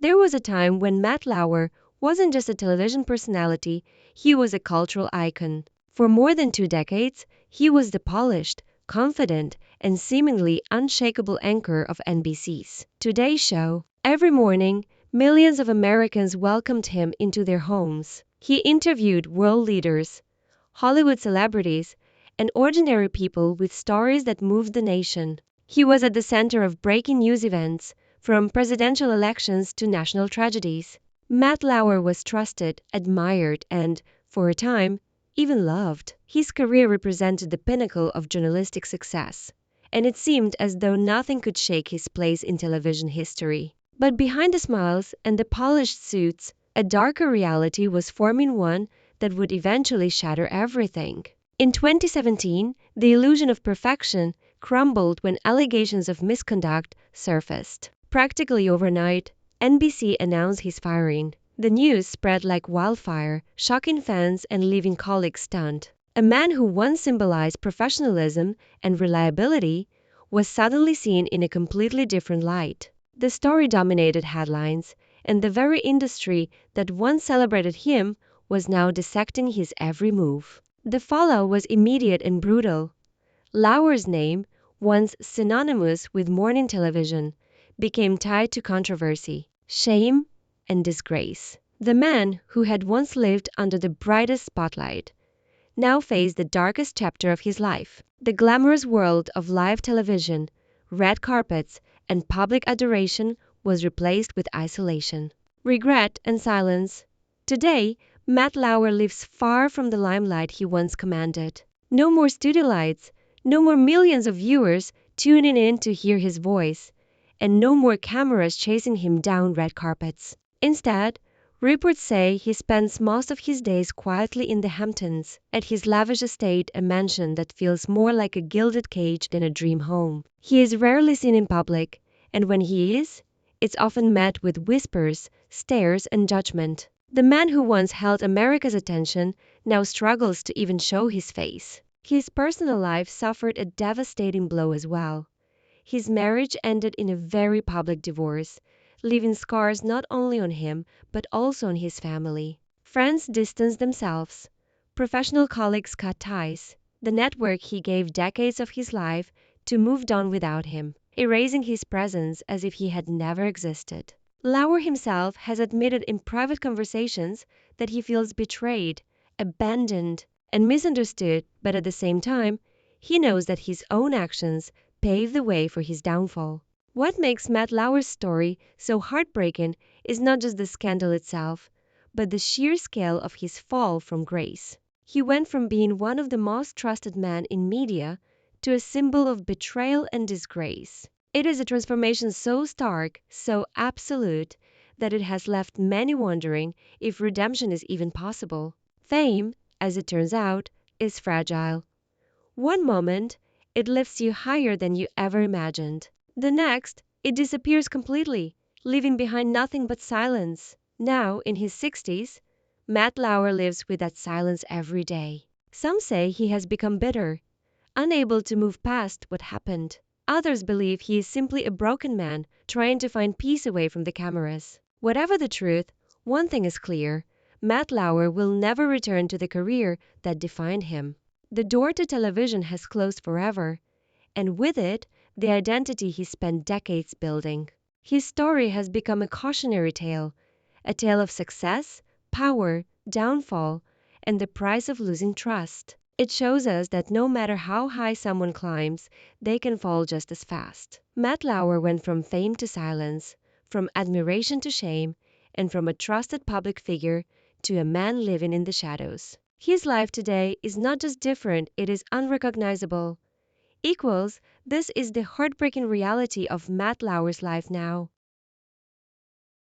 There was a time when Matt Lauer wasn't just a television personality, he was a cultural icon. For more than 2 decades, he was the polished, confident, and seemingly unshakable anchor of NBC's Today Show. Every morning, millions of Americans welcomed him into their homes. He interviewed world leaders, Hollywood celebrities, and ordinary people with stories that moved the nation. He was at the center of breaking news events, from presidential elections to national tragedies. Matt Lauer was trusted, admired, and, for a time, even loved. His career represented the pinnacle of journalistic success, and it seemed as though nothing could shake his place in television history. But behind the smiles and the polished suits, a darker reality was forming, one that would eventually shatter everything. In 2017, the illusion of perfection crumbled when allegations of misconduct surfaced. Practically overnight, NBC announced his firing. The news spread like wildfire, shocking fans and leaving colleagues stunned. A man who once symbolized professionalism and reliability was suddenly seen in a completely different light. The story dominated headlines, and the very industry that once celebrated him was now dissecting his every move. The fallout was immediate and brutal. Lauer's name, once synonymous with morning television, became tied to controversy, shame, and disgrace. The man who had once lived under the brightest spotlight now faced the darkest chapter of his life. The glamorous world of live television, red carpets, and public adoration was replaced with isolation, regret, and silence. Today, Matt Lauer lives far from the limelight he once commanded. No more studio lights, no more millions of viewers tuning in to hear his voice, and no more cameras chasing him down red carpets. Instead, reports say he spends most of his days quietly in the Hamptons, at his lavish estate, a mansion that feels more like a gilded cage than a dream home. He is rarely seen in public, and when he is, it's often met with whispers, stares, and judgment. The man who once held America's attention now struggles to even show his face. His personal life suffered a devastating blow as well. His marriage ended in a very public divorce, leaving scars not only on him but also on his family. Friends distanced themselves. Professional colleagues cut ties. The network he gave decades of his life to moved on without him, erasing his presence as if he had never existed. Lauer himself has admitted in private conversations that he feels betrayed, abandoned, and misunderstood, but at the same time, he knows that his own actions paved the way for his downfall. What makes Matt Lauer's story so heartbreaking is not just the scandal itself, but the sheer scale of his fall from grace. He went from being one of the most trusted men in media to a symbol of betrayal and disgrace. It is a transformation so stark, so absolute, that it has left many wondering if redemption is even possible. Fame, as it turns out, is fragile. One moment, it lifts you higher than you ever imagined. The next, it disappears completely, leaving behind nothing but silence. Now, in his 60s, Matt Lauer lives with that silence every day. Some say he has become bitter, unable to move past what happened. Others believe he is simply a broken man trying to find peace away from the cameras. Whatever the truth, one thing is clear: Matt Lauer will never return to the career that defined him. The door to television has closed forever, and with it, the identity he spent decades building. His story has become a cautionary tale, a tale of success, power, downfall, and the price of losing trust. It shows us that no matter how high someone climbs, they can fall just as fast. Matt Lauer went from fame to silence, from admiration to shame, and from a trusted public figure to a man living in the shadows. His life today is not just different, it is unrecognizable. Equals, this is the heartbreaking reality of Matt Lauer's life now.